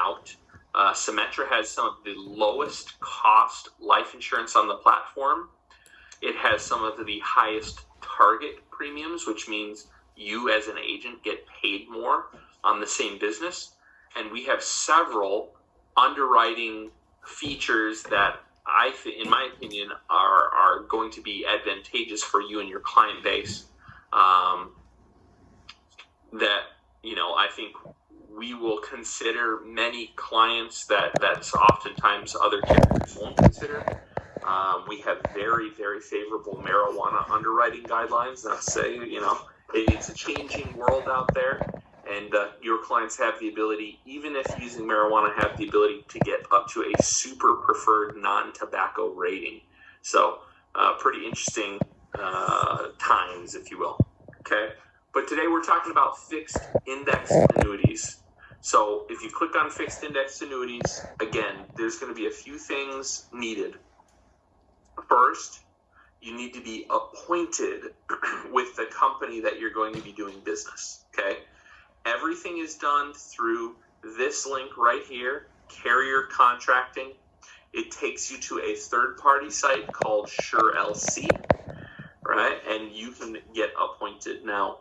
out. Symetra has some of the lowest cost life insurance on the platform. It has some of the highest target premiums, which means you as an agent get paid more on the same business. And we have several underwriting features that in my opinion, are going to be advantageous for you and your client base. That, I think we will consider many clients that's oftentimes other carriers won't consider. We have very, very favorable marijuana underwriting guidelines that say, it's a changing world out there, and your clients have the ability, even if using marijuana, have the ability to get up to a super preferred non-tobacco rating. So pretty interesting times, if you will. Okay. But today we're talking about fixed index annuities. So if you click on fixed index annuities, again, there's going to be a few things needed. First, you need to be appointed with the company that you're going to be doing business. Okay. Everything is done through this link right here, Carrier Contracting. It takes you to a third-party site called SureLC, right? And you can get appointed. Now,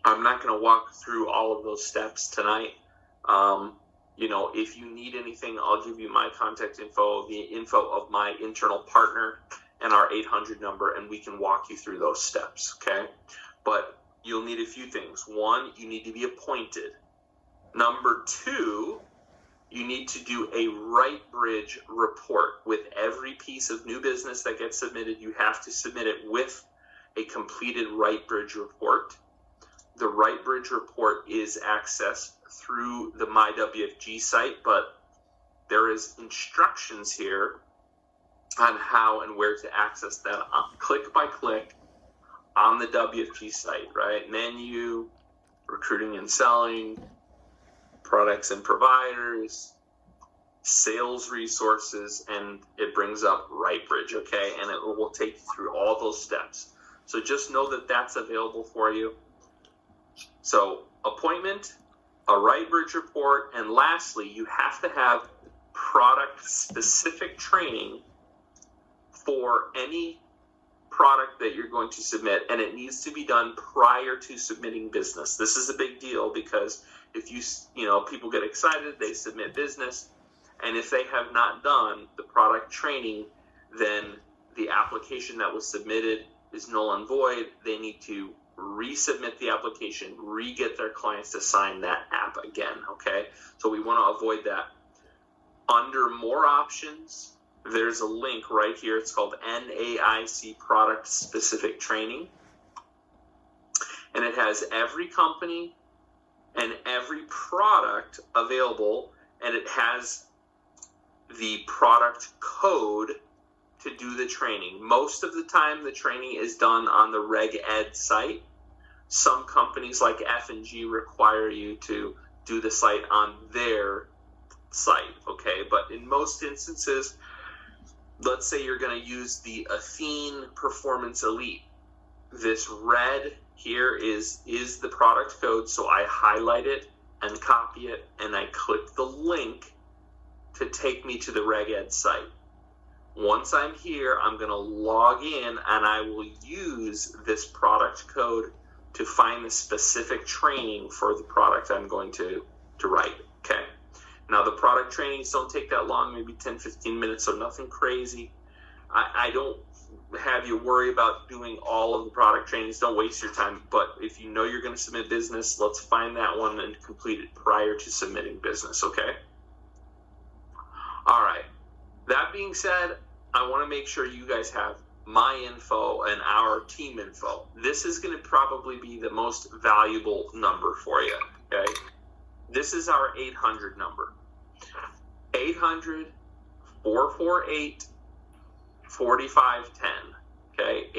I'm not going to walk through all of those steps tonight. If you need anything, I'll give you my contact info, the info of my internal partner, and our 800 number, and we can walk you through those steps, okay? But you'll need a few things. One, you need to be appointed. Number two, you need to do a RightBridge report. With every piece of new business that gets submitted, you have to submit it with a completed RightBridge report. The RightBridge report is accessed through the MyWFG site, but there is instructions here on how and where to access that click by click on the WFG site, right? Menu, recruiting and selling, products and providers, sales resources, and it brings up RightBridge, okay? And it will take you through all those steps. So just know that that's available for you. So appointment, a RightBridge report, and lastly, you have to have product-specific training for any product that you're going to submit, and it needs to be done prior to submitting business. This is a big deal because if people get excited, they submit business, and if they have not done the product training, then the application that was submitted is null and void. They need to resubmit the application, re-get their clients to sign that app again, okay? So we want to avoid that. Under more options, there's a link right here. It's called NAIC Product Specific Training. And it has every company and every product available, and it has the product code to do the training. Most of the time, the training is done on the Reg Ed site. Some companies like F&G require you to do the site on their site, okay? But in most instances, let's say you're going to use the Athene Performance Elite. This red here is the product code, so I highlight it and copy it, and I click the link to take me to the Reg Ed site. Once I'm here, I'm going to log in, and I will use this product code to find the specific training for the product I'm going to write, okay? Now, the product trainings don't take that long, maybe 10, 15 minutes, so nothing crazy. I don't have you worry about doing all of the product trainings. Don't waste your time. But if you know you're going to submit business, let's find that one and complete it prior to submitting business, okay? All right. That being said, I want to make sure you guys have my info and our team info. This is going to probably be the most valuable number for you, okay? This is our 800 number. 800-448-4510, okay?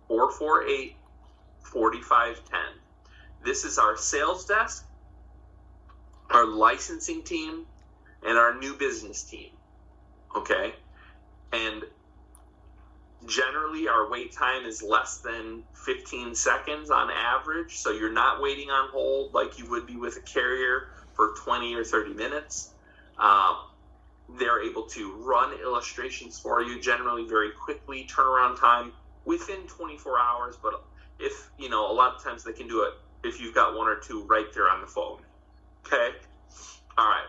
800-448-4510. This is our sales desk, our licensing team, and our new business team, okay? And generally, our wait time is less than 15 seconds on average, so you're not waiting on hold like you would be with a carrier for 20 or 30 minutes. They're able to run illustrations for you, generally very quickly, turnaround time within 24 hours. But if, a lot of times they can do it if you've got one or two right there on the phone. Okay? All right.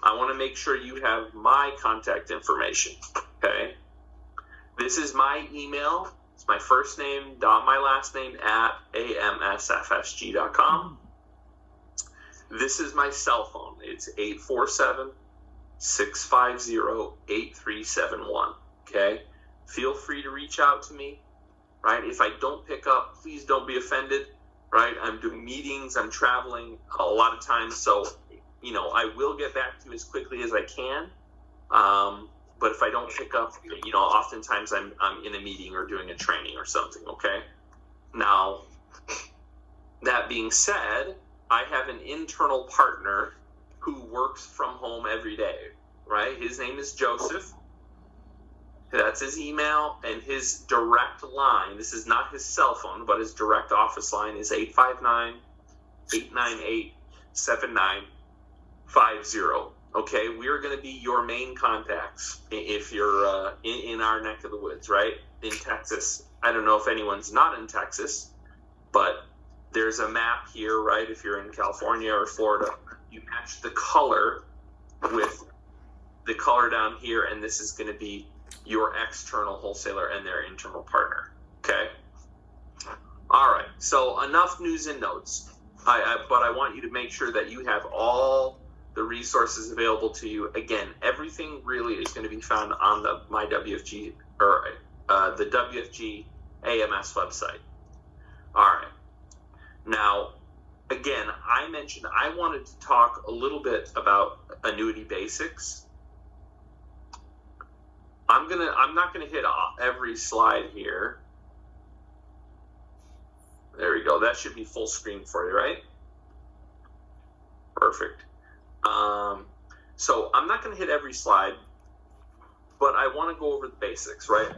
I want to make sure you have my contact information. Okay? This is my email. It's my first name, my last name, at amsfsg.com. This is my cell phone. It's 847-650-8371. Okay? Feel free to reach out to me, right? If I don't pick up, please don't be offended, right? I'm doing meetings, I'm traveling a lot of times, so, I will get back to you as quickly as I can. But if I don't pick up, oftentimes I'm in a meeting or doing a training or something, okay? Now, that being said, I have an internal partner who works from home every day, right? His name is Joseph. That's his email, and his direct line, this is not his cell phone, but his direct office line is 859-898-7950. Okay, we're going to be your main contacts if you're in our neck of the woods, right? In Texas. I don't know if anyone's not in Texas, but there's a map here, right? If you're in California or Florida, you match the color with the color down here, and this is going to be your external wholesaler and their internal partner. Okay? All right, so enough news and notes. But I want you to make sure that you have all the resources available to you. Again, everything really is going to be found on the WFG or the WFG AMS website. All right. Now, again, I mentioned I wanted to talk a little bit about annuity basics. I'm not gonna hit every slide here. There we go. That should be full screen for you, right? Perfect. So I'm not going to hit every slide, but I want to go over the basics, right?